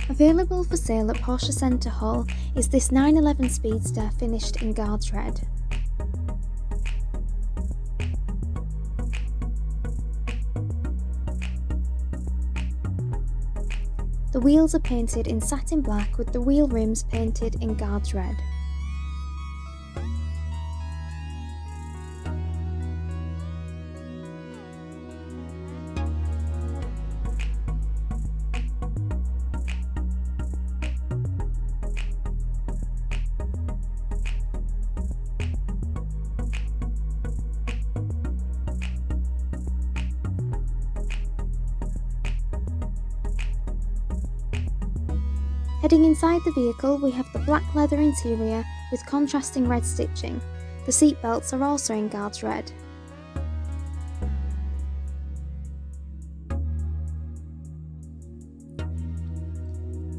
Available for sale at Porsche Centre Hall is this 911 Speedster finished in Guards Red. The wheels are painted in Satin Black with the wheel rims painted in Guards Red. Heading inside the vehicle, we have the black leather interior with contrasting red stitching. The seatbelts are also in Guards Red.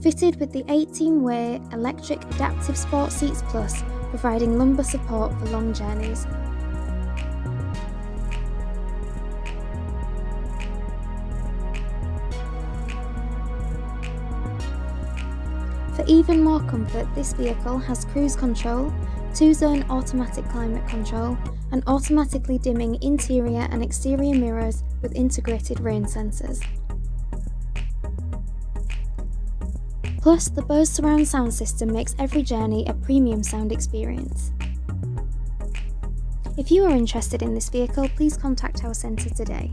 Fitted with the 18-way electric adaptive sport seats plus, providing lumbar support for long journeys. For even more comfort, this vehicle has cruise control, 2-zone automatic climate control, and automatically dimming interior and exterior mirrors with integrated rain sensors. Plus, the Bose Surround Sound-System makes every journey a premium sound experience. If you are interested in this vehicle, please contact our centre today.